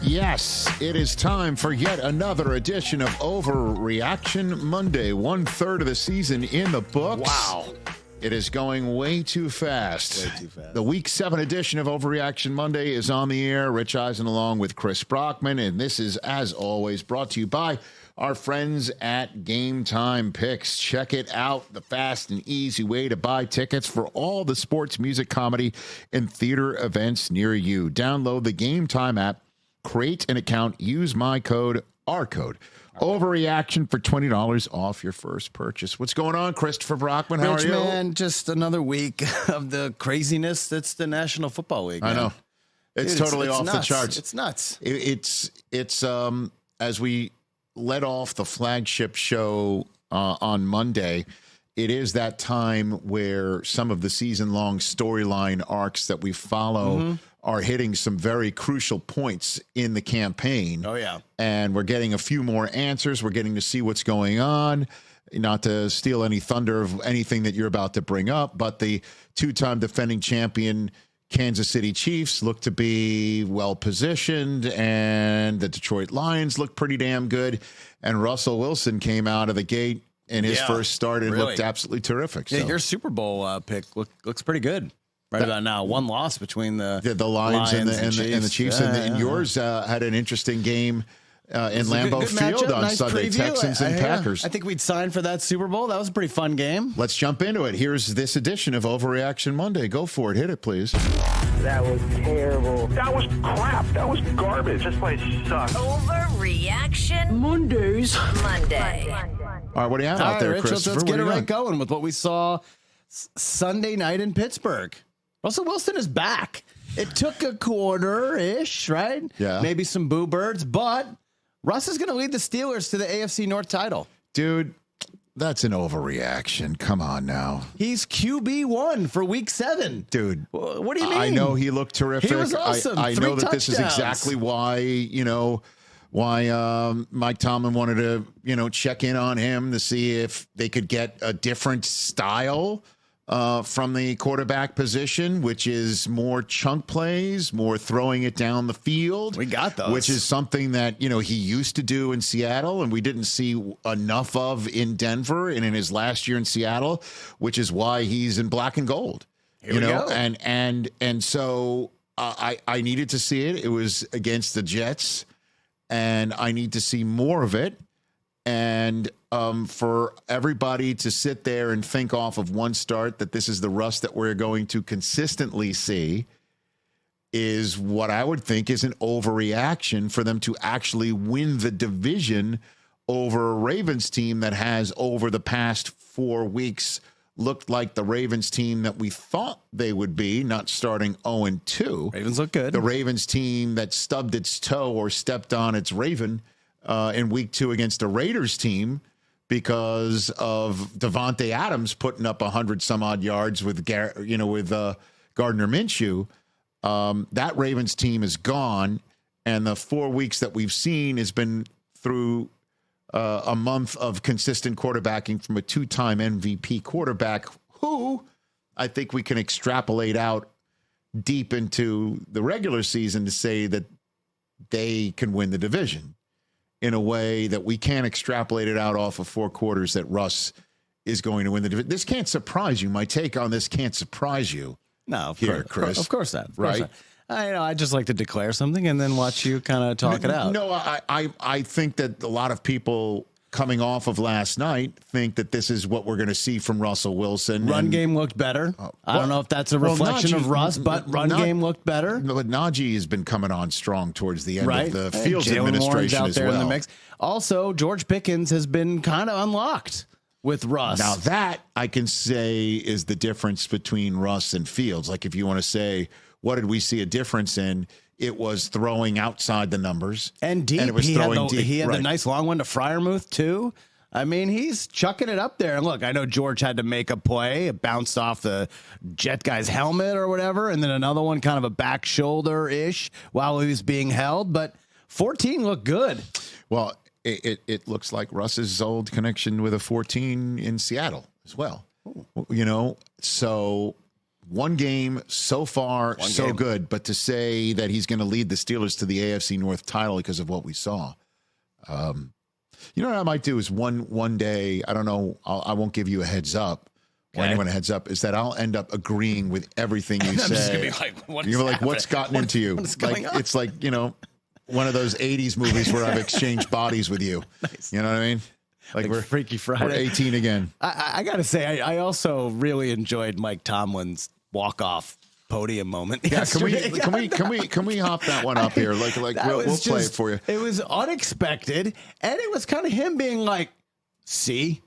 Yes, it is time for yet another edition of Overreaction Monday. 1/3 of the season in the books. Wow. It is going way too fast. Way too fast. The Week 7 edition of Overreaction Monday is on the air. Rich Eisen along with Chris Brockman. And this is, as always, brought to you by our friends at Game Time Picks. Check it out. The fast and easy way to buy tickets for all the sports, music, comedy, and theater events near you. Download the Game Time app. Create an account. Use my code, our code. Overreaction for $20 off your first purchase. What's going on, Christopher Brockman? How are you? Man, just another week of the craziness that's the National Football League. I know. It's Dude, totally it's off nuts. the charts. It's nuts. It's as we let off the flagship show on Monday, it is that time where some of the season-long storyline arcs that we follow are hitting some very crucial points in the campaign. Oh, yeah. And we're getting a few more answers. We're getting to see what's going on. Not to steal any thunder of anything that you're about to bring up, but the two-time defending champion Kansas City Chiefs look to be well-positioned, and the Detroit Lions look pretty damn good. And Russell Wilson came out of the gate in his first start and looked absolutely terrific. Yeah, So. your Super Bowl pick looks pretty good right about now. One loss between the Lions and the Chiefs. And yours had an interesting game in Lambeau Field on Sunday, preview. Texans and Packers. I think we'd sign for that Super Bowl. That was a pretty fun game. Let's jump into it. Here's this edition of Overreaction Monday. Go for it. Hit it, please. That was terrible. That was crap. That was garbage. This place sucks. Overreaction Monday. All right, what do you have out there, Rich, Christopher? let's get it What do you right got? going with what we saw Sunday night in Pittsburgh. Russell Wilson is back. It took a quarter-ish, right? Yeah. Maybe some boo birds, but Russ is going to lead the Steelers to the AFC North title. Dude, that's an overreaction. Come on now. He's QB1 for Week 7. Dude. What do you mean? I know he looked terrific. He was awesome. I 3 know that this is touchdowns. exactly why Mike Tomlin wanted to, check in on him to see if they could get a different style from the quarterback position, which is more chunk plays, more throwing it down the field. We got those. Which is something that, he used to do in Seattle and we didn't see enough of in Denver and in his last year in Seattle, which is why he's in black and gold. Here we go. And so I needed to see it. It was against the Jets, and I need to see more of it. And for everybody to sit there and think off of one start that this is the Russ that we're going to consistently see is what I would think is an overreaction for them to actually win the division over a Ravens team that has, over the past 4 weeks, looked like the Ravens team that we thought they would be, not starting 0-2. Ravens look good. The Ravens team that stubbed its toe or stepped on its Raven in Week 2 against the Raiders team because of Devontae Adams putting up 100-some-odd yards with Gardner Minshew. That Ravens team is gone, and the 4 weeks that we've seen has been through a month of consistent quarterbacking from a 2-time MVP quarterback who I think we can extrapolate out deep into the regular season to say that they can win the division in a way that we can't extrapolate it out off of 4 quarters that Russ is going to win the division. This can't surprise you. My take on this can't surprise you. No, of Here, course, Chris. Of course not. Of course Right? not. I just like to declare something and then watch you kind of talk it out. No, I think that a lot of people coming off of last night think that this is what we're going to see from Russell Wilson. Run game looked better. I don't know if that's a reflection of Russ, but run game looked better. But Najee has been coming on strong towards the end Right. of the Fields Jalen Warren's administration out as there well. in the mix. Also, George Pickens has been kind of unlocked with Russ. Now that I can say is the difference between Russ and Fields. Like if you want to say, what did we see a difference in? It was throwing outside the numbers. And deep. And it was throwing deep. He had the Right. nice long one to Freiermuth, too. I mean, he's chucking it up there. And look, I know George had to make a play. It bounced off the Jet guy's helmet or whatever. And then another one, kind of a back shoulder-ish while he was being held. But 14 looked good. Well, it looks like Russ's old connection with a 14 in Seattle as well. So one game so far, so good. But to say that he's going to lead the Steelers to the AFC North title because of what we saw. You know what I might do is one day, I don't know, I won't give you a heads up or anyone a heads up, is that I'll end up agreeing with everything you say. Just gonna be like, You're like, what's gotten into you? Going on? It's like, you know, one of those 80s movies where I've exchanged bodies with you. Nice. You know what I mean? Like we're Freaky Friday. We're 18 again. I got to say, I also really enjoyed Mike Tomlin's walk-off podium moment. Yeah, yesterday. can we hop that one up here? Like we'll play it for you. It was unexpected, and it was kind of him being like, "See,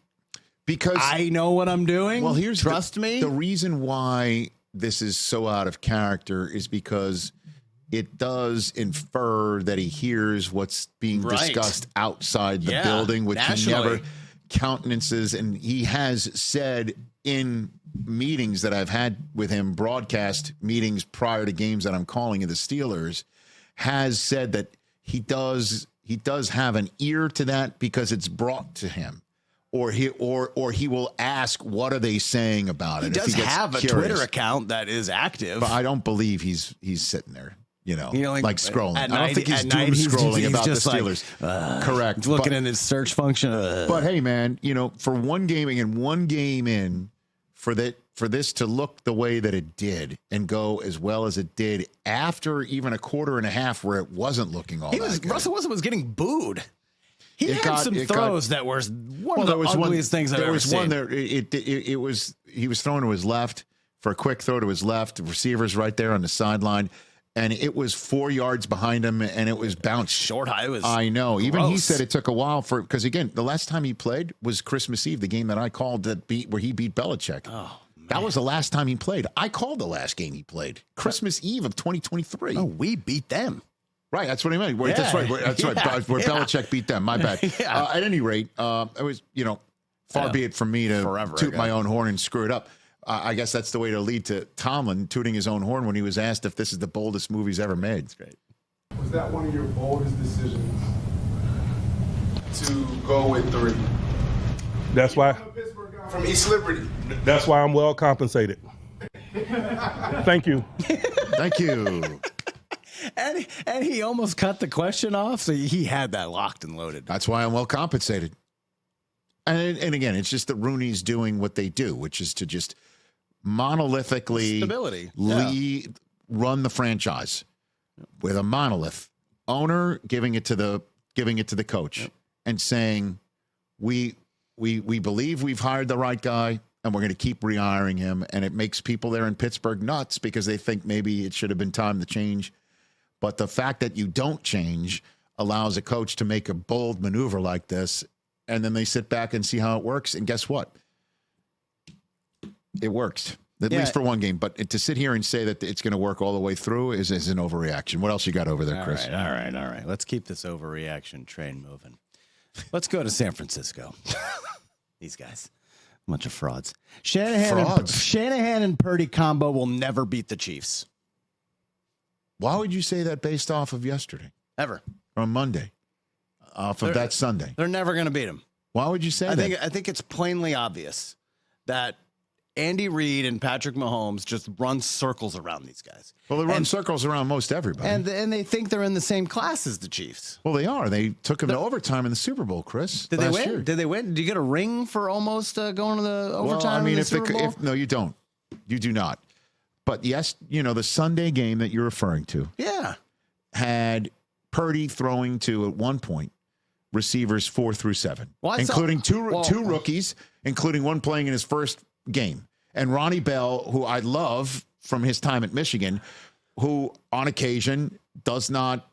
because I know what I'm doing. Well, here's trust me." The reason why this is so out of character is because it does infer that he hears what's being discussed outside the building, which he never countenances, and he has said in meetings that I've had with him, broadcast meetings prior to games that I'm calling of the Steelers, has said that he does have an ear to that because it's brought to him, or he will ask, what are they saying about it? He does have a Twitter account that is active, but I don't believe he's sitting there. You know, like scrolling. I don't think he's doom scrolling about the Steelers. Correct. Looking in his search function. But hey, man, you know, for one game in, for this to look the way that it did and go as well as it did after even a quarter and a half where it wasn't looking all that good. Russell Wilson was getting booed. He had some throws that were one of the ugliest things I've ever seen. There was one there. He was throwing to his left for a quick throw to his left. The receiver's right there on the sideline. And it was 4 yards behind him, and it was bounced short high. It was I know. gross. Even he said it took a while because again, the last time he played was Christmas Eve, the game that I called where he beat Belichick. Oh, man. That was the last time he played. I called the last game he played, Christmas Eve of 2023. Oh, we beat them. Right, that's what I meant. That's right. Where Belichick beat them. My bad. At any rate, it was far be it from me to toot my own horn and screw it up. I guess that's the way to lead to Tomlin tooting his own horn when he was asked if this is the boldest move he's ever made. That's great. Was that one of your boldest decisions to go with 3? That's why. From East Liberty. That's why I'm well compensated. Thank you. Thank you. And he almost cut the question off, so he had that locked and loaded. That's why I'm well compensated. And again, it's just that Rooney's doing what they do, which is to just monolithically stability, run the franchise with a monolith owner giving it to the coach and saying we believe we've hired the right guy and we're going to keep rehiring him, and it makes people there in Pittsburgh nuts because they think maybe it should have been time to change. But the fact that you don't change allows a coach to make a bold maneuver like this, and then they sit back and see how it works. And guess what? It works, at least for one game. But to sit here and say that it's going to work all the way through is an overreaction. What else you got over there, Chris? All right. Let's keep this overreaction train moving. Let's go to San Francisco. These guys, a bunch of frauds. Shanahan and Purdy combo will never beat the Chiefs. Why would you say that based off of yesterday? Ever. Or Monday? Off of that Sunday? They're never going to beat him. Why would you say that? I think it's plainly obvious that Andy Reid and Patrick Mahomes just run circles around these guys. Well, they run circles around most everybody. And they think they're in the same class as the Chiefs. Well, they are. They took them to overtime in the Super Bowl, Chris. Did they win? Did they win? Did you get a ring for almost going to the overtime? Well, I mean, in the Super Bowl? No, you don't. You do not. But yes, the Sunday game that you're referring to had Purdy throwing to, at one point, receivers 4 through 7, including two rookies, including one playing in his first game. And Ronnie Bell, who I love from his time at Michigan, who on occasion does not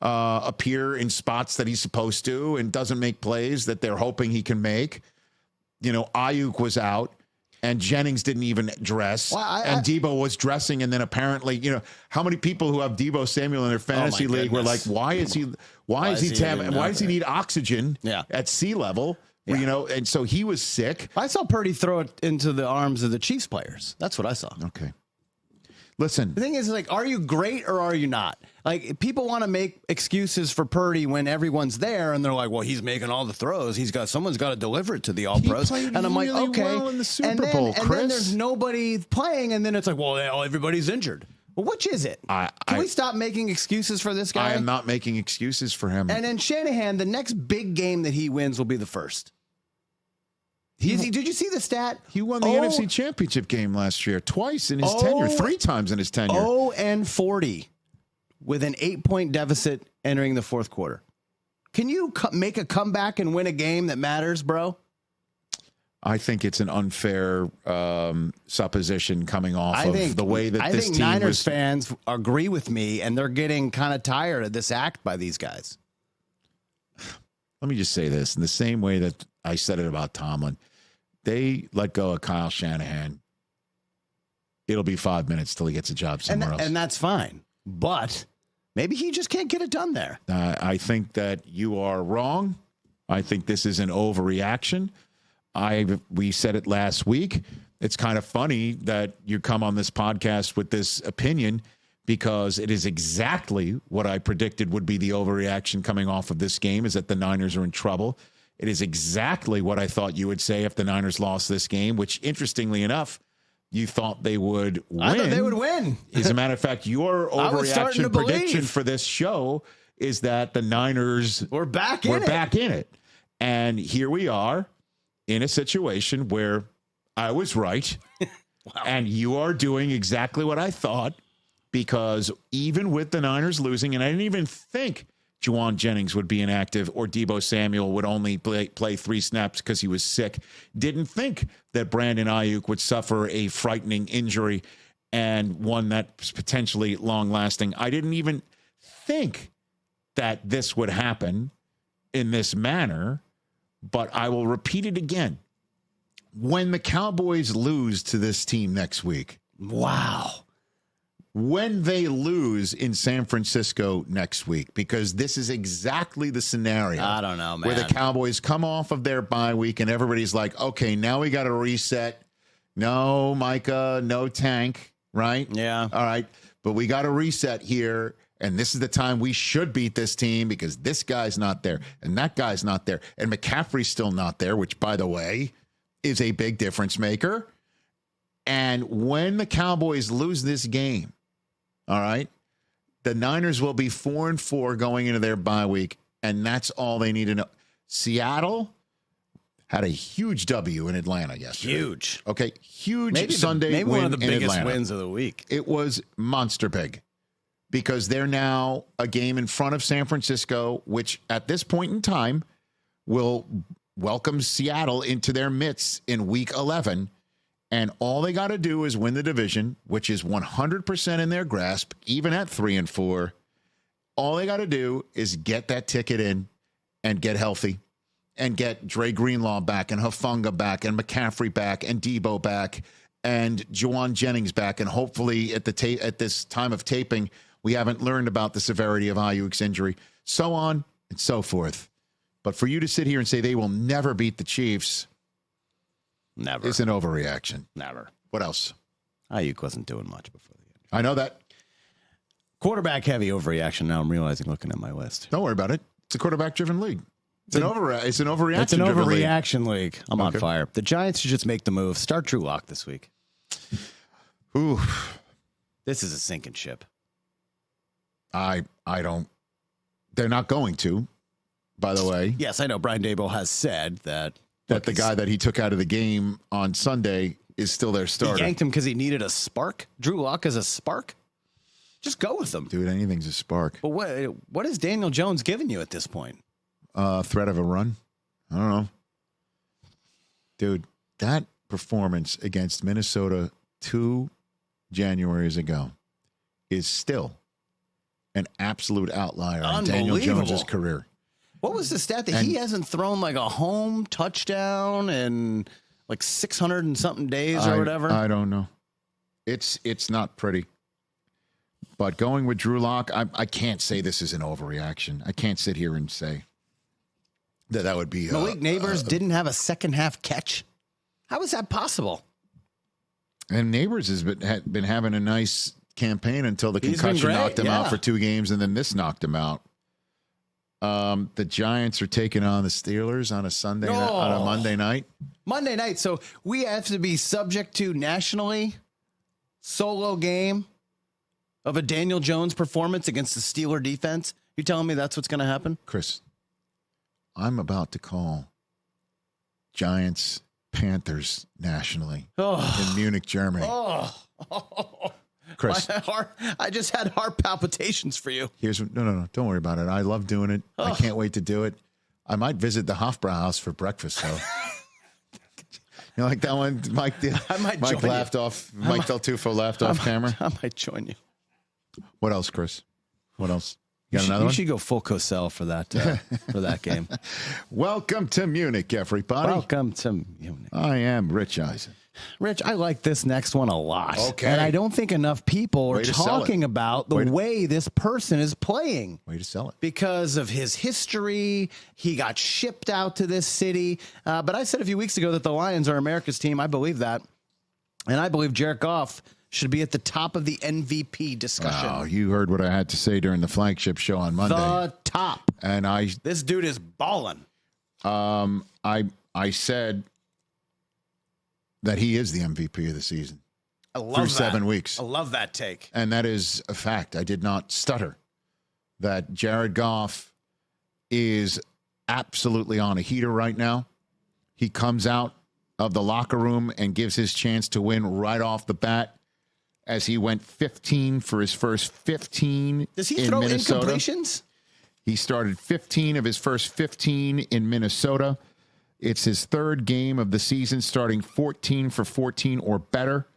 appear in spots that he's supposed to and doesn't make plays that they're hoping he can make. Ayuk was out. And Jennings didn't even dress. And Debo was dressing. And then apparently, how many people who have Debo Samuel in their fantasy league were like, why does he need oxygen at sea level? Yeah. And so he was sick. I saw Purdy throw it into the arms of the Chiefs players. That's what I saw. Okay. Listen, The thing is, like, are you great or are you not? Like, people want to make excuses for Purdy when everyone's there, and they're like, well, he's making all the throws. Someone's got to deliver it to the All-Pros. played And I'm like, really okay. well in the Super and then, Bowl, and then Chris. there's nobody playing, and then it's like, well, everybody's injured. Well, which is it? Can we stop making excuses for this guy? I am not making excuses for him. And then Shanahan, the next big game that he wins will be the first. Did you see the stat? He won the NFC Championship game last year twice in his tenure, 3 times in his tenure. 0-40 with an 8-point deficit entering the fourth quarter. Can you make a comeback and win a game that matters, bro? I think it's an unfair supposition coming off of the way that this team Niners fans agree with me, and they're getting kind of tired of this act by these guys. Let me just say this. In the same way that I said it about Tomlin, they let go of Kyle Shanahan. It'll be 5 minutes till he gets a job somewhere else. And that's fine. But maybe he just can't get it done there. I think that you are wrong. I think this is an overreaction. We said it last week. It's kind of funny that you come on this podcast with this opinion because it is exactly what I predicted would be the overreaction coming off of this game, is that the Niners are in trouble. It is exactly what I thought you would say if the Niners lost this game, which, interestingly enough, you thought they would win. I thought they would win. As a matter of fact, your overreaction prediction for this show is that the Niners were back in it. And here we are in a situation where I was right. Wow. And you are doing exactly what I thought, because even with the Niners losing, and I didn't even think Juwan Jennings would be inactive or Deebo Samuel would only play 3 snaps because he was sick. Didn't think that Brandon Ayuk would suffer a frightening injury, and one that's potentially long-lasting. I didn't even think that this would happen in this manner, but I will repeat it again. When the Cowboys lose to this team next week, wow. When they lose in San Francisco next week, because this is exactly the scenario. I don't know, man. Where the Cowboys come off of their bye week and everybody's like, okay, now we got to reset. No, Micah, no Tank, right? Yeah. All right. But we got to reset here. And this is the time we should beat this team because this guy's not there and that guy's not there. And McCaffrey's still not there, which, by the way, is a big difference maker. And when the Cowboys lose this game, all right, the Niners will be 4-4 going into their bye week, and that's all they need to know. Seattle had a huge W in Atlanta yesterday. Huge. Okay, huge Sunday win one of the biggest Atlanta. wins of the week. It was monster big because they're now a game in front of San Francisco, which at this point in time will welcome Seattle into their midst in Week 11. And all they got to do is win the division, which is 100% in their grasp, even at 3-4. All they got to do is get that ticket in and get healthy and get Dre Greenlaw back and Hufanga back and McCaffrey back and Debo back and Juwan Jennings back. And hopefully at this time of taping, we haven't learned about the severity of Ayuk's injury, so on and so forth. But for you to sit here and say they will never beat the Chiefs, never. It's an overreaction. Never. What else? Ayuk wasn't doing much before the end. I know that. Quarterback heavy overreaction. Now I'm realizing, looking at my list. Don't worry about it. It's a quarterback-driven league. It's an overreaction. It's an overreaction league. I'm on fire. The Giants should just make the move. Start Drew Lock this week. Ooh, this is a sinking ship. I don't. They're not going to. By the way, yes, I know. Brian Daboll has said that the guy that he took out of the game on Sunday is still their starter. He yanked him because he needed a spark. Drew Lock is a spark. Just go with them, dude. Anything's a spark. But what is Daniel Jones giving you at this point? Threat of a run. I don't know, dude. That performance against Minnesota 2 Januaries ago is still an absolute outlier in Daniel Jones's career. What was the stat that he hasn't thrown like a home touchdown in like 600 and something days or whatever? I don't know. It's not pretty. But going with Drew Lock, I can't say this is an overreaction. I can't sit here and say that would be. Malik Neighbors didn't have a second half catch. How is that possible? And Neighbors has been having a nice campaign until the He's been concussion great, knocked him out yeah. for 2 games, and then this knocked him out. The Giants are taking on the Steelers on a Monday night. Monday night. So we have to be subject to nationally solo game of a Daniel Jones performance against the Steeler defense. You telling me that's what's going to happen? Chris, I'm about to call Giants Panthers nationally in Munich, Germany. Chris, I just had heart palpitations for you. no, don't worry about it. I love doing it. I can't wait to do it. I might visit the Hofbrauhaus for breakfast, though. You know, like that one, Mike. Mike laughed off. Mike Del Tufo laughed off camera. I might join you. What else, Chris? What else? You got another You one? should go full Cosell for that game. Welcome to Munich, everybody. Welcome to Munich. I am Rich Eisen. Rich, I like this next one a lot. Okay. And I don't think enough people are Way to sell talking it. about the way this person is playing. Way to sell it. Because of his history, he got shipped out to this city. But I said a few weeks ago that the Lions are America's team. I believe that. And I believe Jared Goff should be at the top of the MVP discussion. Oh, you heard what I had to say during the flagship show on Monday. The top. And This dude is balling. I said that he is the MVP of the season. I love through that. 7 weeks. I love that take. And that is a fact. I did not stutter that Jared Goff is absolutely on a heater right now. He comes out of the locker room and gives his chance to win right off the bat as he went 15 for his first 15 Does he in throw Minnesota. incompletions? He started 15 of his first 15 in Minnesota. It's his 3rd game of the season, starting 14 for 14 or better.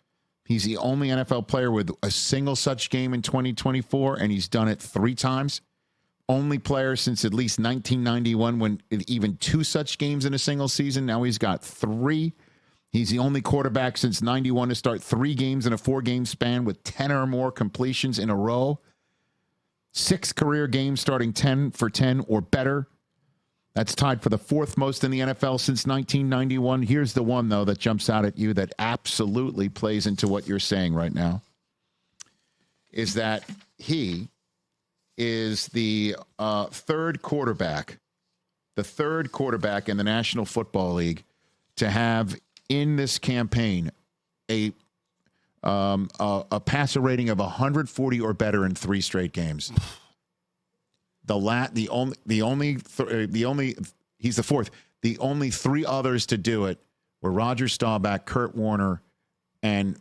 He's the only NFL player with a single such game in 2024, and he's done it 3 times. Only player since at least 1991 when even 2 such games in a single season. Now he's got 3. He's the only quarterback since 91 to start 3 games in a 4-game span with 10 or more completions in a row. 6 career games starting 10 for 10 or better. That's tied for the 4th most in the NFL since 1991. Here's the one, though, that jumps out at you that absolutely plays into what you're saying right now, is that he is the 3rd quarterback in the National Football League to have in this campaign a passer rating of 140 or better in 3 straight games. He's the 4th. The only 3 others to do it were Roger Staubach, Kurt Warner, and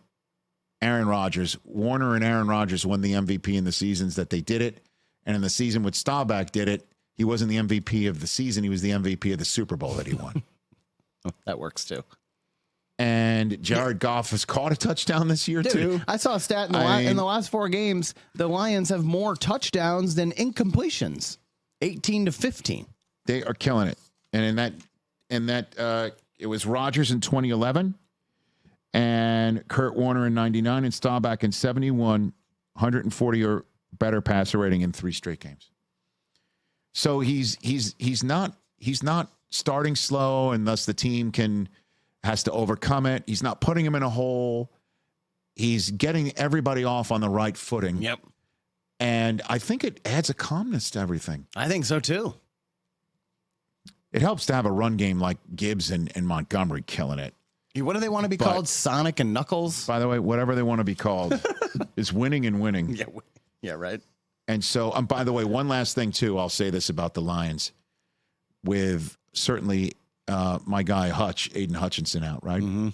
Aaron Rodgers. Warner and Aaron Rodgers won the MVP in the seasons that they did it. And in the season when Staubach did it, he wasn't the MVP of the season. He was the MVP of the Super Bowl that he won. That works too. And Jared Goff has caught a touchdown this year, too. I saw a stat in the last 4 games, the Lions have more touchdowns than incompletions, 18-15. They are killing it. And in that it was Rodgers in 2011 and Kurt Warner in 99 and Staubach in 71, 140 or better passer rating in 3 straight games. So he's not starting slow, and thus the team has to overcome it. He's not putting him in a hole. He's getting everybody off on the right footing. Yep. And I think it adds a calmness to everything. I think so too. It helps to have a run game like Gibbs and Montgomery killing it. What do they want to be called? Sonic and Knuckles? By the way, whatever they want to be called is winning and winning. Yeah, right. And so, by the way, one last thing, too. I'll say this about the Lions with certainly my guy Aiden Hutchinson out, right? Mm-hmm.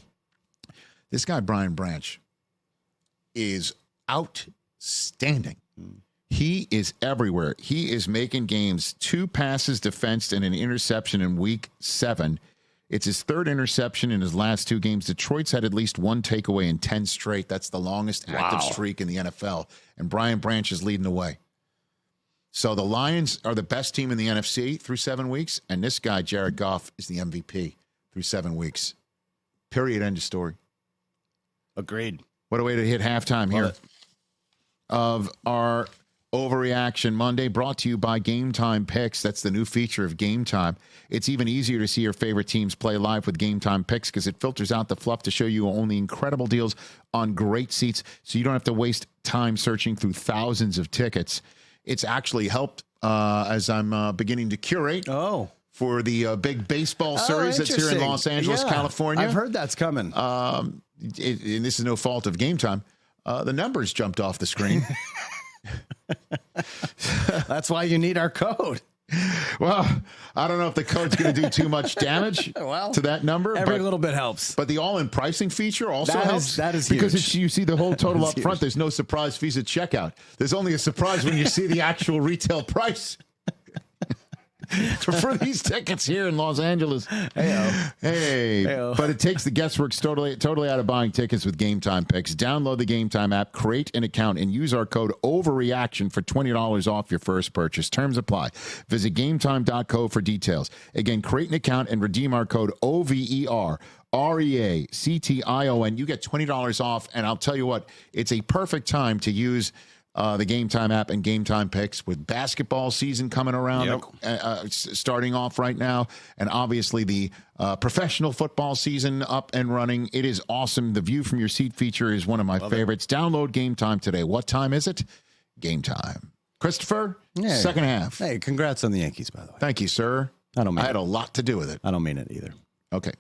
This guy, Brian Branch, is outstanding. He is everywhere. He is making games. 2 passes defensed and an interception in week 7. It's his 3rd interception in his last 2 games. Detroit's had at least 1 takeaway in 10 straight. That's the longest active streak in the NFL. And Brian Branch is leading the way. So the Lions are the best team in the NFC through 7 weeks. And this guy, Jared Goff, is the MVP through 7 weeks. Period. End of story. Agreed. What a way to hit halftime here of our Overreaction Monday, brought to you by Game Time Picks. That's the new feature of Game Time. It's even easier to see your favorite teams play live with Game Time Picks because it filters out the fluff to show you only incredible deals on great seats, so you don't have to waste time searching through thousands of tickets. It's actually helped as I'm beginning to curate for the big baseball series that's here in Los Angeles, California. I've heard that's coming. And this is no fault of Game Time. The numbers jumped off the screen. That's why you need our code. Well, I don't know if the code's going to do too much damage to that number. Every little bit helps. But the all-in pricing feature also helps. That is because huge. you see the whole total up front. There's no surprise fees at checkout. There's only a surprise when you see the actual retail price. For these tickets here in Los Angeles. Hey. But it takes the guesswork totally out of buying tickets with Game Time Picks. Download the Game Time app, create an account, and use our code OVERREACTION for $20 off your first purchase. Terms apply. Visit GameTime.co for details. Again, create an account and redeem our code OVERREACTION. You get $20 off, and I'll tell you what, it's a perfect time to use the Game Time app and Game Time Picks with basketball season coming around, starting off right now, and obviously the professional football season up and running. It is awesome. The view from your seat feature is one of my favorites. Download Game Time today. What time is it? Game time. Christopher, second half. Hey, congrats on the Yankees, by the way. Thank you, sir. I had a lot to do with it. I don't mean it either. Okay.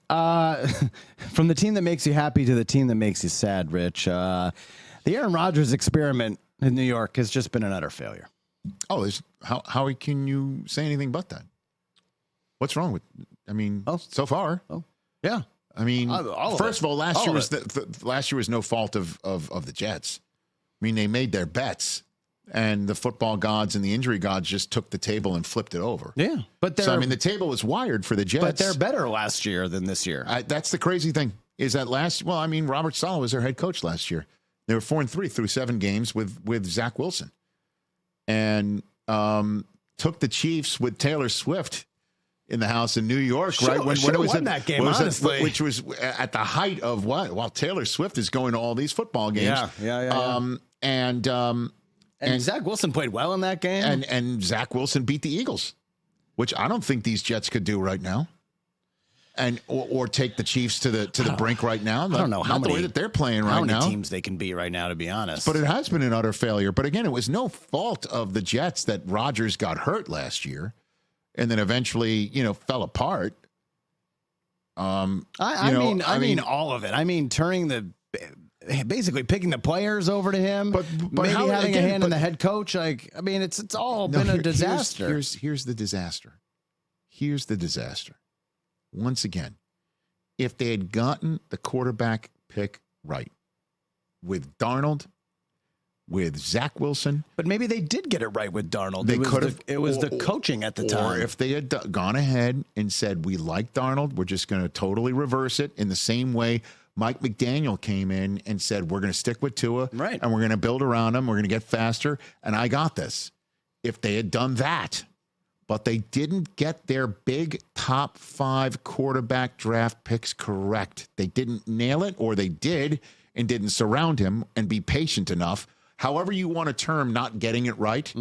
From the team that makes you happy to the team that makes you sad, Rich. The Aaron Rodgers experiment in New York has just been an utter failure. Oh, how can you say anything but that? What's wrong with? I mean, so far. Oh, yeah. I mean, first of all, last year was no fault of the Jets. I mean, they made their bets, and the football gods and the injury gods just took the table and flipped it over. Yeah, but the table was wired for the Jets. But they're better last year than this year. That's the crazy thing. Is that Robert Saleh was their head coach last year. They were 4-3 through 7 games with Zach Wilson, and took the Chiefs with Taylor Swift in the house in New York. Right when it was won that game, honestly, which was at the height of what? While Taylor Swift is going to all these football games. Yeah. And Zach Wilson played well in that game, and Zach Wilson beat the Eagles, which I don't think these Jets could do right now. And or take the Chiefs to the brink right now. I don't know how many, the way that they're playing right now. How many teams they can be right now, to be honest. But it has been an utter failure. But again, it was no fault of the Jets that Rodgers got hurt last year, and then eventually, fell apart. I mean all of it. I mean, basically picking the players over to him, but maybe having a hand in the head coach. It's all been a disaster. Here's the disaster. Here's the disaster. Once again, if they had gotten the quarterback pick right with Darnold, with Zach Wilson. But maybe they did get it right with Darnold. They could have. It was the coaching at the time. Or if they had gone ahead and said, we like Darnold, we're just going to totally reverse it in the same way Mike McDaniel came in and said, we're going to stick with Tua. Right. And we're going to build around him. We're going to get faster. And I got this. If they had done that, but they didn't get their big top 5 quarterback draft picks correct. They didn't nail it, or they did and didn't surround him and be patient enough. However you want to term not getting it right,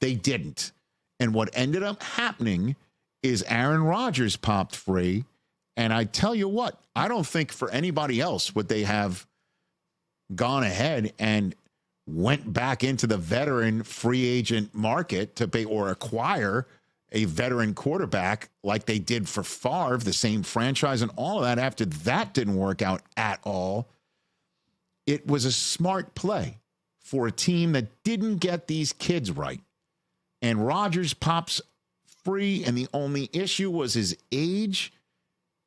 they didn't. And what ended up happening is Aaron Rodgers popped free. And I tell you what, I don't think for anybody else would they have gone ahead and went back into the veteran free agent market to pay or acquire a veteran quarterback like they did for Favre, the same franchise and all of that. After that didn't work out at all, it was a smart play for a team that didn't get these kids right. And Rodgers pops free, and the only issue was his age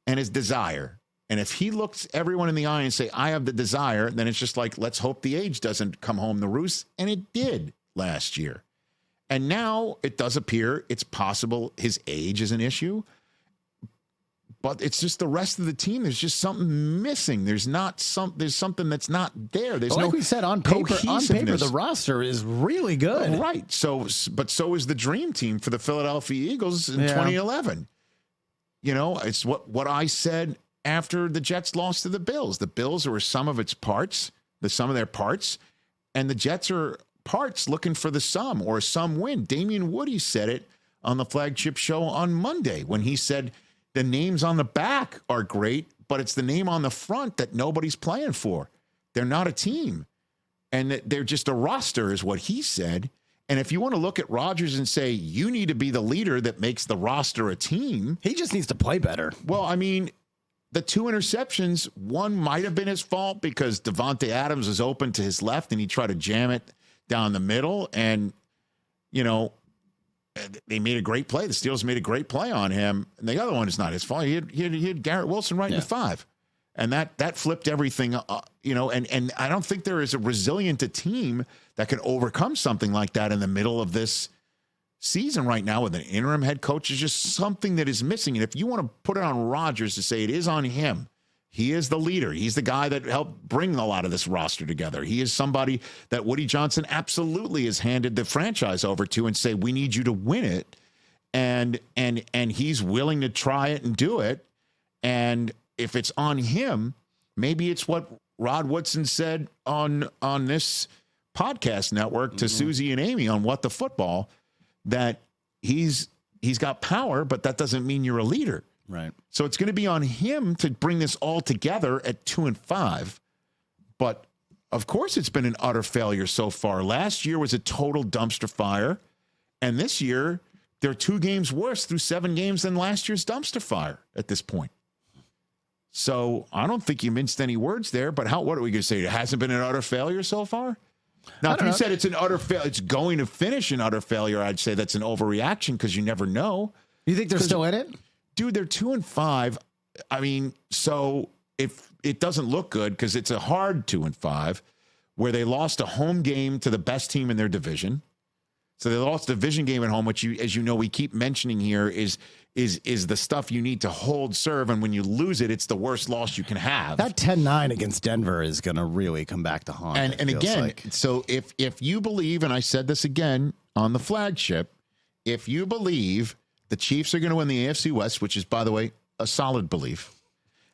and his desire. And if he looks everyone in the eye and say, I have the desire, then it's just like, let's hope the age doesn't come home the roost. And it did last year. And now it does appear it's possible his age is an issue, but it's just the rest of the team. There's just something missing. There's something that's not there. There's like we said, on paper, cohesiveness. the roster is really good. Right. So is the dream team for the Philadelphia Eagles in 2011. It's what I said after the Jets lost to the Bills. The Bills are some of their parts, and the Jets are parts looking for the sum or some win. Damian Woody said it on the flagship show on Monday when he said the names on the back are great, but it's the name on the front that nobody's playing for. They're not a team. And they're just a roster is what he said. And if you want to look at Rodgers and say, you need to be the leader that makes the roster a team. He just needs to play better. Well, I mean, the 2 interceptions, one might have been his fault because Davante Adams was open to his left and he tried to jam it down the middle. And, you know, they made a great play. The Steelers made a great play on him. And the other one is not his fault. He had Garrett Wilson right in the 5. And that flipped everything, you know, and I don't think there is a resilient team that can overcome something like that in the middle of this season right now with an interim head coach. Is just something that is missing. And if you want to put it on Rodgers to say it is on him, he is the leader. He's the guy that helped bring a lot of this roster together. He is somebody that Woody Johnson absolutely has handed the franchise over to and say, we need you to win it. And he's willing to try it and do it. And if it's on him, maybe it's what Rod Woodson said on this podcast network to Susie and Amy on What the Football, that he's got power, but that doesn't mean you're a leader. Right. So it's going to be on him to bring this all together at 2-5. But of course, it's been an utter failure so far. Last year was a total dumpster fire. And this year, they're 2 games worse through 7 games than last year's dumpster fire at this point. So I don't think you minced any words there, but what are we going to say? It hasn't been an utter failure so far? Now, if you said it's an utter failure, it's going to finish an utter failure, I'd say that's an overreaction because you never know. You think they're still in it? Dude, they're 2-5. I mean, so if it doesn't look good because it's a hard 2-5 where they lost a home game to the best team in their division. So they lost a division game at home, which as you know, we keep mentioning here is the stuff you need to hold serve. And when you lose it, it's the worst loss you can have. That 10-9 against Denver is going to really come back to haunt. And again, so if you believe, and I said this again on the flagship, if you believe the Chiefs are going to win the AFC West, which is, by the way, a solid belief.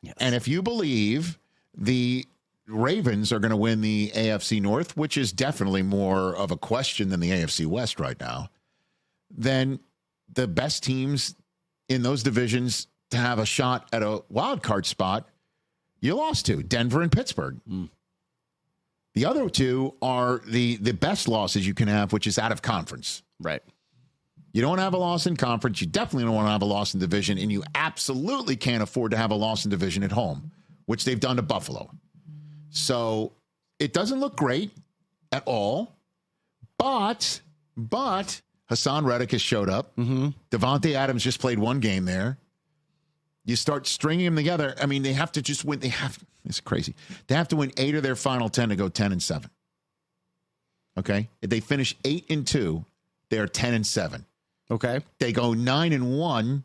Yes. And if you believe the Ravens are going to win the AFC North, which is definitely more of a question than the AFC West right now, then the best teams in those divisions to have a shot at a wild card spot, you lost to Denver and Pittsburgh. The other 2 are the best losses you can have, which is out of conference. Right. You don't have a loss in conference. You definitely don't want to have a loss in division, and you absolutely can't afford to have a loss in division at home, which they've done to Buffalo. So it doesn't look great at all, but Hassan Reddick has showed up. Davante Adams just played 1 game there. You start stringing them together. I mean, they have to just win. It's crazy. They have to win 8 of their final 10 to go 10-7. Okay. If they finish 8-2, they're 10-7. Okay. They go 9-1,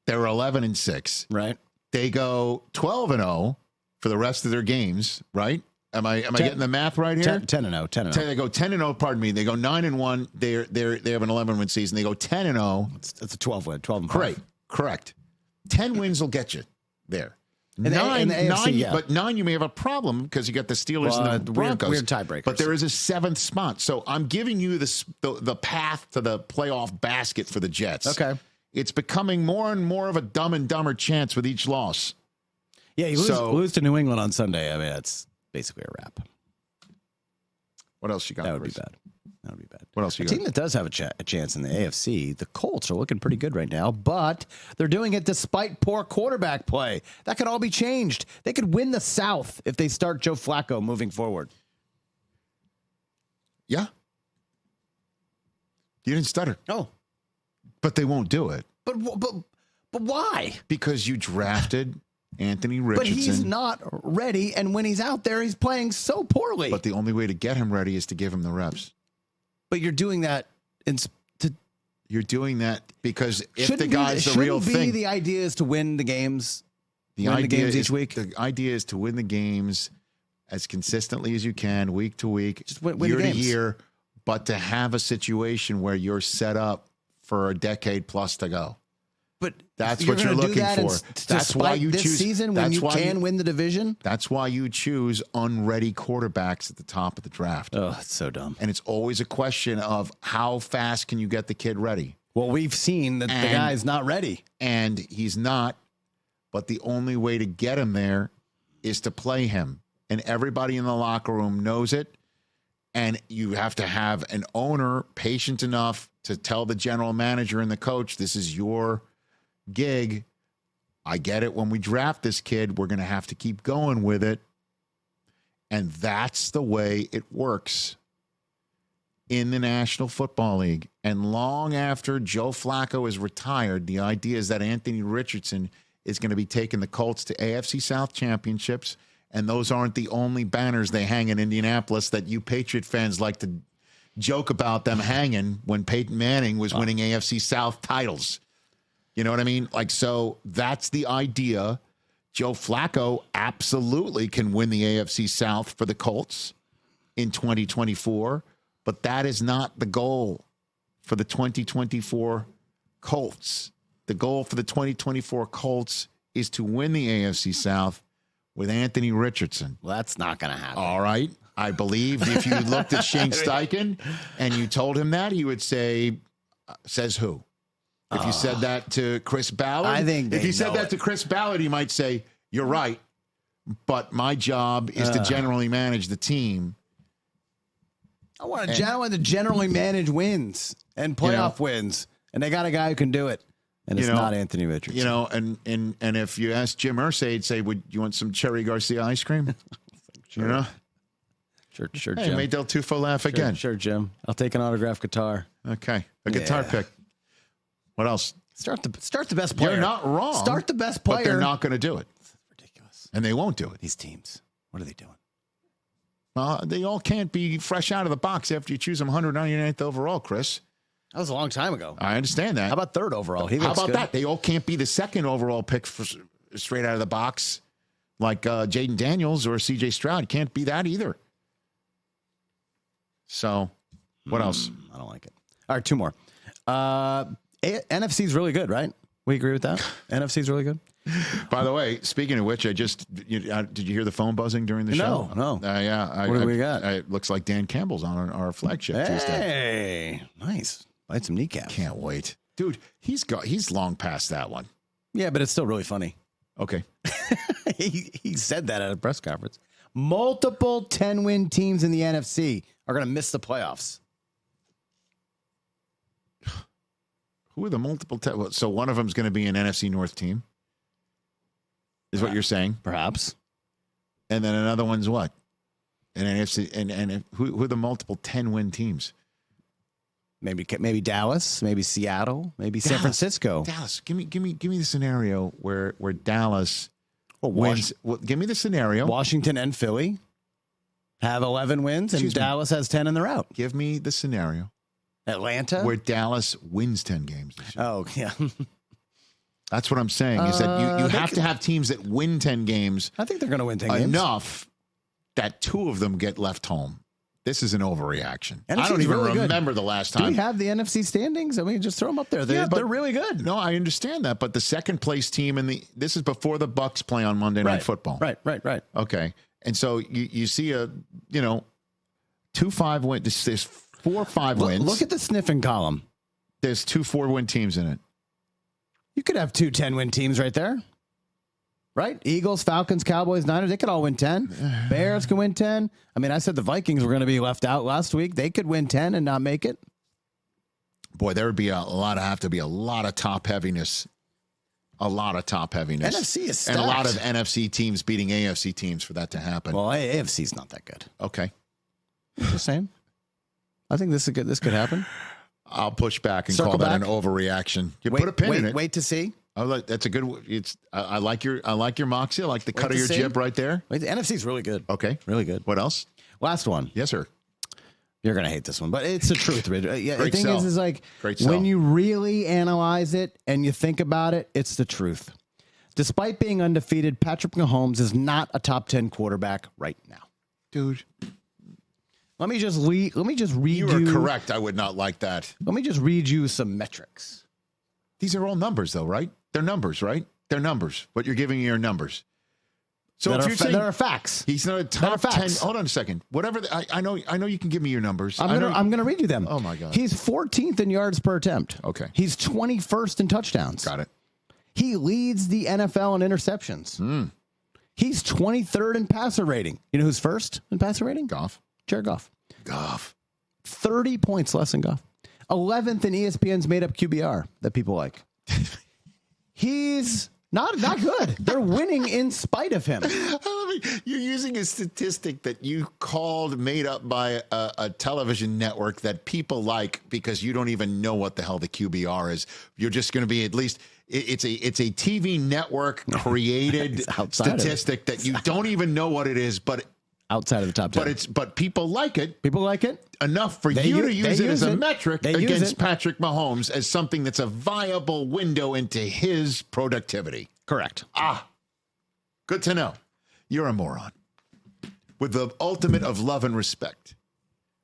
they're 11-6. Right. They go 12-0 for the rest of their games, right? Am I getting the math right here? 10-0. They go 10-0, pardon me. They go 9-1. They have an 11-win season. They go 10-0. It's a 12-win, 12-5. Correct. 10 wins will get you there. In the AFC, yeah. But 9 you may have a problem because you got the Steelers and the Broncos. Weird tiebreakers. But there is a 7th spot. So I'm giving you the path to the playoff basket for the Jets. Okay. It's becoming more and more of a dumb and dumber chance with each loss. Yeah, you lose to New England on Sunday. I mean, that's basically a wrap. What else you got? That would be bad. What else you got? A team that does have a chance in the AFC, the Colts are looking pretty good right now, but they're doing it despite poor quarterback play. That could all be changed. They could win the South if they start Joe Flacco moving forward. Yeah. You didn't stutter. No. But they won't do it. But why? Because you drafted Anthony Richardson. But he's not ready, and when he's out there, he's playing so poorly. But the only way to get him ready is to give him the reps. But you're doing that You're doing that because if the guy's the real thing. The idea is to win the games. The idea each week. The idea is to win the games as consistently as you can, week to week, year to year, but to have a situation where you're set up for a decade plus to go. But That's what you're gonna do looking that for. That's why you this choose season when you can win the division. That's why you choose unready quarterbacks at the top of the draft. Oh, it's so dumb. And it's always a question of how fast can you get the kid ready? Well, we've seen that the guy's not ready. And he's not, but the only way to get him there is to play him. And everybody in the locker room knows it. And you have to have an owner patient enough to tell the general manager and the coach, this is your gig. I get it. When we draft this kid, we're going to have to keep going with it. And that's the way it works in the National Football League. And long after Joe Flacco is retired, the idea is that Anthony Richardson is going to be taking the Colts to AFC South championships. And those aren't the only banners they hang in Indianapolis that you Patriot fans like to joke about them hanging when Peyton Manning was winning AFC South titles. You know what I mean? Like, so that's the idea. Joe Flacco absolutely can win the AFC South for the Colts in 2024, but that is not the goal for the 2024 Colts. The goal for the 2024 Colts is to win the AFC South with Anthony Richardson. Well, that's not going to happen. All right. I believe if you looked at Shane Steichen and you told him that, he would say, says who? If you said that to Chris Ballard, I think if you said that it. to Chris Ballard, he might say, you're right, but my job is to generally manage the team. I want to generally manage wins and playoff wins, and they got a guy who can do it. And it's not Anthony Richardson. You know, and if you ask Jim Irsay, he'd say, "Would you want some Cherry Garcia ice cream?" Sure. You know, sure, hey, Jim. made Del Tufo laugh again. Sure, Jim. I'll take an autographed guitar. Okay, a guitar pick. What else? Start the best player. You're not wrong. Start the best player. But they're not going to do it. Ridiculous. And they won't do it. These teams. What are they doing? They all can't be fresh out of the box after you choose them 199th overall, Chris. That was a long time ago. I understand that. How about third overall? How about that? They all can't be the second overall pick straight out of the box like Jaden Daniels or C.J. Stroud. Can't be that either. So, what else? I don't like it. All right, two more. NFC's really good, right? We agree with that? NFC's really good? By the way, speaking of which, did you hear the phone buzzing during the show? No. Yeah. What do we got? It looks like Dan Campbell's on our flagship Tuesday. Hey, nice. Bite some kneecaps. Can't wait. Dude, he's long past that one. Yeah, but it's still really funny. Okay. He said that at a press conference. Multiple 10-win teams in the NFC are going to miss the playoffs. Who are the multiple? So one of them is going to be an NFC North team, is what you're saying? Perhaps. And then another one's what? An NFC. And who are the multiple 10-win teams? Maybe Dallas, maybe Seattle, maybe San Francisco. Dallas. Give me the scenario where Dallas wins. Give me the scenario. Washington and Philly have 11 wins, and Dallas has 10 in the route. Give me the scenario. Atlanta? Where Dallas wins 10 games this year. Oh, yeah. That's what I'm saying, is that you have to have teams that win 10 games. I think they're going to win 10 games. Enough that two of them get left home. This is an overreaction. NFC's I don't even really remember the last time. Do we have the NFC standings? I mean, just throw them up there. They're really good. No, I understand that. But the second place team this is before the Bucs play on Monday Night Football. Right. Okay. And so you see 2-5 win. There's 4 or 5 wins. Look at the sniffing column. There's 2 4-win teams in it. You could have 2 10-win teams right there. Right? Eagles, Falcons, Cowboys, Niners, they could all win 10. Bears can win 10. I mean, I said the Vikings were going to be left out last week. They could win 10 and not make it. Boy, there would be a lot of top heaviness. A lot of top heaviness. NFC is stacked. And a lot of NFC teams beating AFC teams for that to happen. Well, AFC's not that good. Okay. Just saying. I think this could happen. I'll push back and Circle call that back. an overreaction. You put a pin in it. Wait to see. That's a good. I like your moxie. I like the cut of your jib right there. Wait, the NFC's really good. Okay, really good. What else? Last one. Yes, sir. You're gonna hate this one, but it's the truth, Rich. Yeah, the thing sell. is like Great sell. when you really analyze it and you think about it, it's the truth. Despite being undefeated, Patrick Mahomes is not a top 10 quarterback right now, dude. Let me just read You are correct. I would not like that. Let me just read you some metrics. These are all numbers, though, right? They're numbers, right? They're numbers. What you're giving me are numbers. So if you're saying there are facts. he's not a top 10, hold on a second. Whatever. I know you can give me your numbers. I'm gonna read you them. Oh my God. He's 14th in yards per attempt. Okay. He's 21st in touchdowns. Got it. He leads the NFL in interceptions. He's 23rd in passer rating. You know who's first in passer rating? Goff. Jared Goff. Goff. 30 points less than Goff. 11th in ESPN's made up QBR that people like. He's not good. They're winning in spite of him. You're using a statistic that you called made up by a television network that people like because you don't even know what the hell the QBR is. You're just going to be at least it's a TV network created statistic that you don't even know what it is, but outside of the top 10. But people like it. People like it Enough for you to use it as a metric against Patrick Mahomes as something that's a viable window into his productivity. Correct. Good to know. You're a moron. With the ultimate of love and respect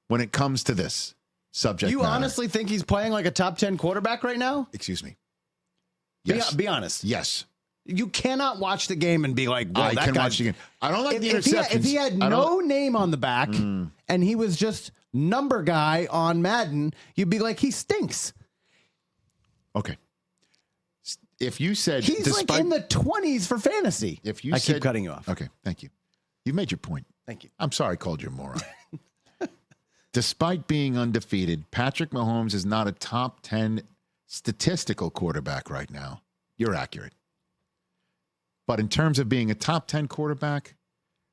when it comes to this subject You matter. honestly think he's playing like a top 10 quarterback right now? Excuse me. Yes. Be honest. Yes. You cannot watch the game and be like, well, I that can guy, watch the game. I don't like the if interceptions. If he had no name on the back and he was just number guy on Madden, you'd be like, he stinks. Okay. If you said he's like in the 20s for fantasy. If you I said, keep cutting you off. Okay, thank you. You made your point. Thank you. I'm sorry I called you a moron. Despite being undefeated, Patrick Mahomes is not a top 10 statistical quarterback right now. You're accurate. But in terms of being a top 10 quarterback,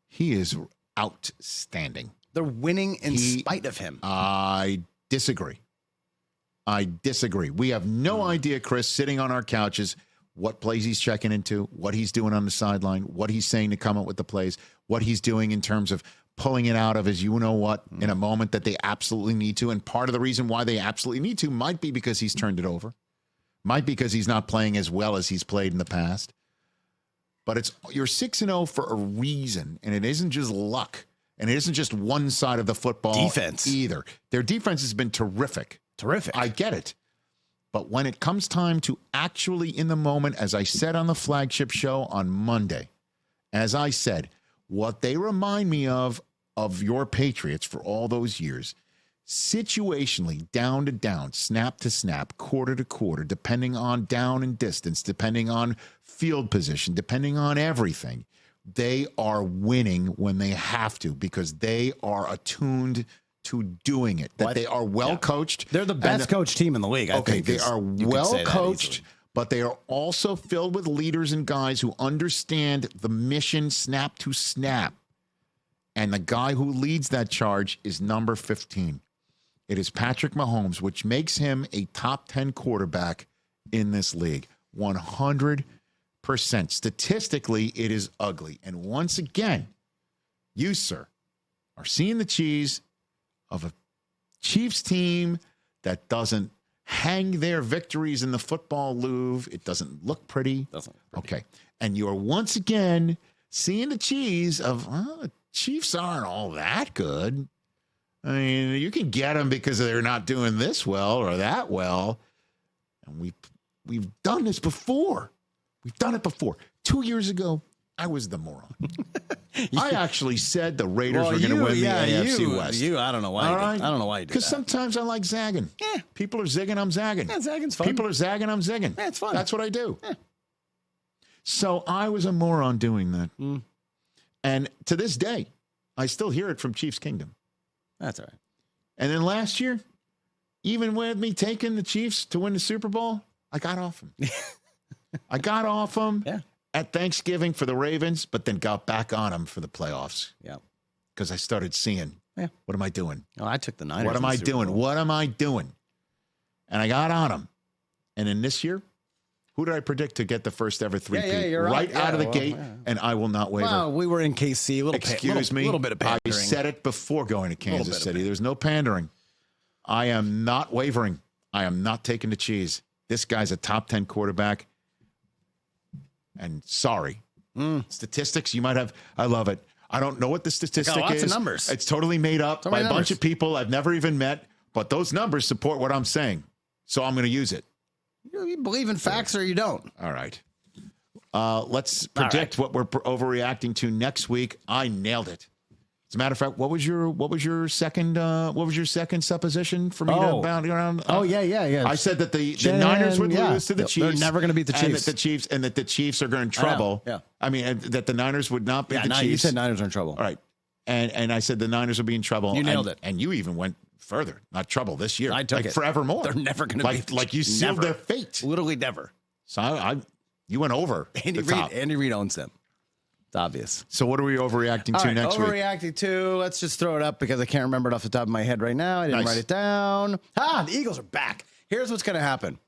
he is outstanding. They're winning in spite of him. I disagree. We have no idea, Chris, sitting on our couches, what plays he's checking into, what he's doing on the sideline, what he's saying to come up with the plays, what he's doing in terms of pulling it out of his you-know-what in a moment that they absolutely need to. And part of the reason why they absolutely need to might be because he's turned it over. Might be because he's not playing as well as he's played in the past. But you're 6-0 for a reason, and it isn't just luck. And it isn't just one side of the football defense either. Their defense has been terrific. Terrific. I get it. But when it comes time to actually in the moment, as I said on the flagship show on Monday, as I said, what they remind me of your Patriots for all those years, situationally, down to down, snap to snap, quarter to quarter, depending on down and distance, depending on field position, depending on everything, they are winning when they have to because they are attuned to doing it, that they are well coached. They're the best coached team in the league. I think they are well coached, but they are also filled with leaders and guys who understand the mission snap to snap. And the guy who leads that charge is number 15. It is Patrick Mahomes, which makes him a top 10 quarterback in this league. 100%. Statistically, it is ugly. And once again, you, sir, are seeing the cheese of a Chiefs team that doesn't hang their victories in the football Louvre. It doesn't look pretty. Okay. And you are once again seeing the cheese of, the Chiefs aren't all that good. I mean, you can get them because they're not doing this well or that well. And we've done this before. We've done it before. 2 years ago, I was the moron. I actually said the Raiders were going to win the AFC West. I don't know why. I don't know why you did that. Because sometimes I like zagging. Yeah. People are zigging, I'm zagging. Yeah, zagging's fun. People are zagging, I'm zigging. Yeah, it's fun. That's what I do. Yeah. So I was a moron doing that. And to this day, I still hear it from Chiefs Kingdom. That's all right. And then last year, even with me taking the Chiefs to win the Super Bowl, I got off them. I got off them at Thanksgiving for the Ravens, but then got back on them for the playoffs. Yeah. Because I started seeing, what am I doing? Oh, I took the Niners. What am I doing? What am I doing? And I got on them. And in this year, who did I predict to get the first ever three-peat? You're right out of the gate, and I will not waver. Well, we were in KC. Excuse me. A little bit of pandering. I said it before going to Kansas City. There's no pandering. I am not wavering. I am not taking the cheese. This guy's a top 10 quarterback. And sorry. Statistics, you might have. I love it. I don't know what the statistic lots is. of numbers. It's totally made up by a bunch of people I've never even met. But those numbers support what I'm saying. So I'm going to use it. You believe in facts or you don't. All right. Let's predict what we're overreacting to next week. I nailed it. As a matter of fact, what was your second supposition for me to bound around? Yeah. I said that the Niners would lose to the Chiefs. They're never going to beat the Chiefs. And that the Chiefs are going in trouble. Yeah. I mean, and that the Niners would not beat the Chiefs. You said Niners are in trouble. All right. And I said the Niners would be in trouble. You nailed it. And you even went further. Not trouble this year. I took it. Forevermore. They're never going to be. Like you sealed their fate. Literally never. So you went over the top. Andy Reid owns them. It's obvious. So what are we overreacting to next week? Overreacting to, let's just throw it up because I can't remember it off the top of my head right now. I didn't write it down. The Eagles are back. Here's what's going to happen.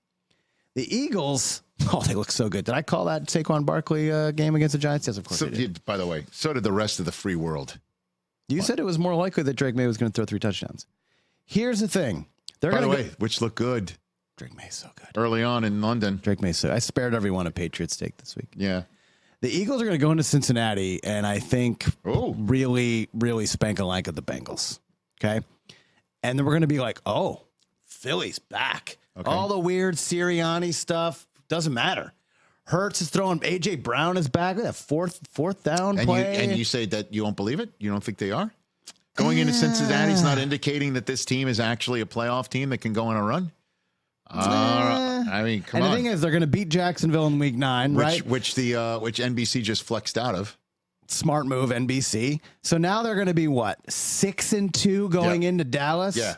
The Eagles, they look so good. Did I call that Saquon Barkley game against the Giants? Yes, of course I did. By the way, so did the rest of the free world. You said it was more likely that Drake May was going to throw 3 touchdowns. Here's the thing. By the way, which looked good. Drake May's so good. Early on in London. Drake May's so I spared everyone a Patriot steak this week. Yeah. The Eagles are going to go into Cincinnati and I think really, really spank a lank at the Bengals. Okay. And then we're going to be like, Philly's back. Okay. All the weird Sirianni stuff doesn't matter. Hurts is throwing. A.J. Brown is back with that fourth down play. And you say that you don't believe it? You don't think they are? Going into Cincinnati's not indicating that this team is actually a playoff team that can go on a run? I mean, come on. And the thing is, they're going to beat Jacksonville in Week 9, right? Which NBC just flexed out of. Smart move, NBC. So now they're going to be what, 6-2 going into Dallas? Yeah,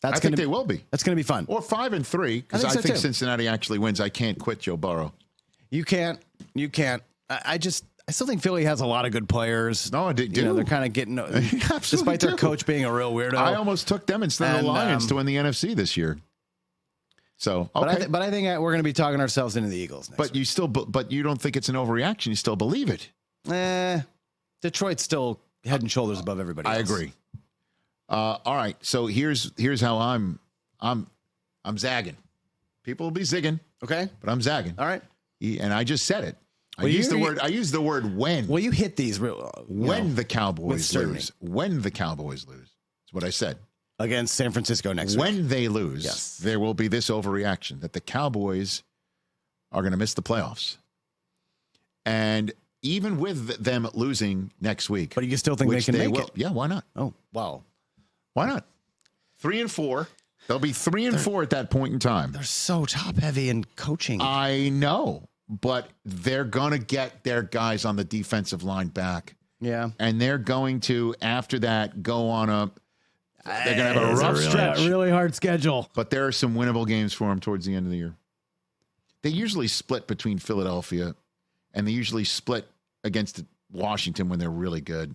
I think they will be. That's going to be fun. Or 5-3 because I think Cincinnati actually wins. I can't quit Joe Burrow. You can't. I still think Philly has a lot of good players. No, I do. They're kind of getting, despite their coach being a real weirdo. I almost took them instead of the Lions to win the NFC this year. So, okay. But I think we're going to be talking ourselves into the Eagles next week. But you don't think it's an overreaction. You still believe it. Detroit's still head and shoulders above everybody else. I agree. All right. So here's how I'm zagging. People will be zigging. Okay. But I'm zagging. All right. And I just said it. I used the word when. Well, you hit these when the Cowboys lose. When the Cowboys lose. That's what I said. Against San Francisco next week. When they lose, there will be this overreaction that the Cowboys are going to miss the playoffs. And even with them losing next week. But you still think they can make it? Yeah, why not? Oh, wow. Why not? 3-4. They'll be 3-4 at that point in time. They're so top heavy in coaching. I know, but they're going to get their guys on the defensive line back. Yeah. And they're going to, after that, go on they're going to have a rough stretch. A really hard schedule. But there are some winnable games for them towards the end of the year. They usually split between Philadelphia, and they usually split against Washington when they're really good.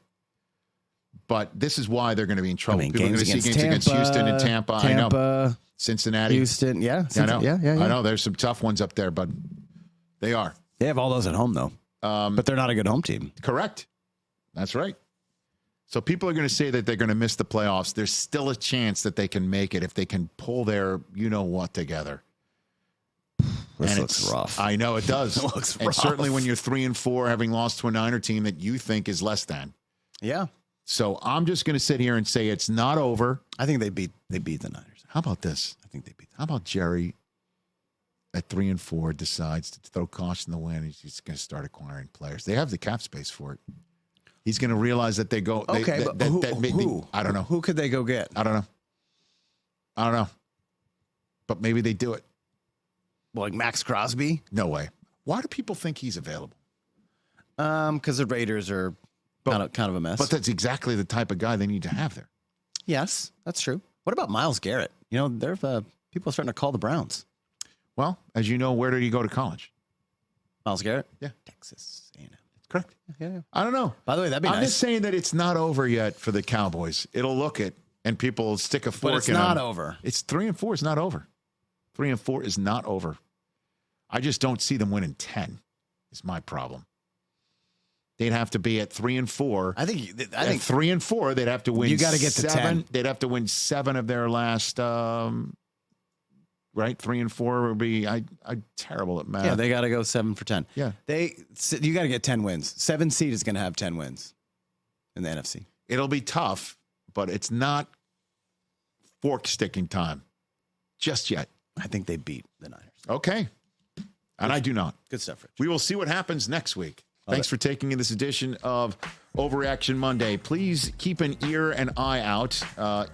But this is why they're going to be in trouble. People are going to see games against Houston and Tampa. I know. Cincinnati. Houston, yeah. I know. Yeah. I know. There's some tough ones up there, but they are. They have all those at home, though. But they're not a good home team. Correct. That's right. So people are going to say that they're going to miss the playoffs. There's still a chance that they can make it if they can pull their you-know-what together. This looks rough. I know it does. It looks rough. And certainly when you're 3-4, having lost to a Niner team that you think is less than. Yeah. So I'm just going to sit here and say it's not over. I think they beat the Niners. How about this? I think they beat them. How about Jerry at 3-4 decides to throw caution in the wind? He's going to start acquiring players. They have the cap space for it. He's going to realize that they go. Okay, who? I don't know. Who could they go get? I don't know. But maybe they do it. Well, like Max Crosby? No way. Why do people think he's available? Because the Raiders are kind of a mess. But that's exactly the type of guy they need to have there. Yes, that's true. What about Myles Garrett? There's people are starting to call the Browns. Well, as you know, where did he go to college? Myles Garrett? Yeah. Texas A&M. Correct. Yeah. I don't know. By the way, that'd be I'm nice. just saying that it's not over yet for the Cowboys. It'll look it, and people will stick a fork in But it's not over. It's 3-4 is not over. 3-4 is not over. I just don't see them winning 10 is my problem. They'd have to be at 3-4. I think 3-4, they'd have to win. You got to get to 10. They'd have to win 7 of their last, right? 3-4 would be, I'm terrible at math. Yeah, they got to go 7 for 10. Yeah. You got to get 10 wins. 7 seed is going to have 10 wins in the NFC. It'll be tough, but it's not fork sticking time just yet. I think they beat the Niners. Okay. And I do not. Good stuff, Rich. We will see what happens next week. Thanks for taking in this edition of Overreaction Monday. Please keep an ear and eye out,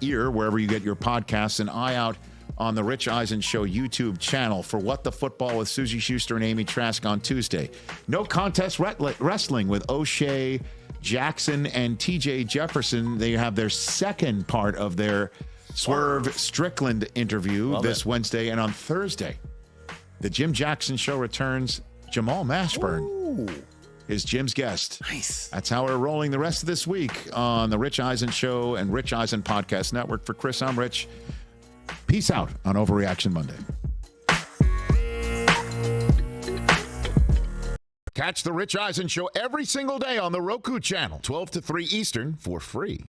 wherever you get your podcasts, an eye out on the Rich Eisen Show YouTube channel for What the Football with Susie Schuster and Amy Trask on Tuesday. No Contest Wrestling with O'Shea Jackson and TJ Jefferson. They have their second part of their Swerve Strickland interview Wednesday. And on Thursday, the Jim Jackson Show returns. Jamal Mashburn is Jim's guest. Nice. That's how we're rolling the rest of this week on the Rich Eisen Show and Rich Eisen Podcast Network. For Chris, I'm Rich. Peace out on Overreaction Monday. Catch the Rich Eisen Show every single day on the Roku Channel, 12 to 3 Eastern, for free.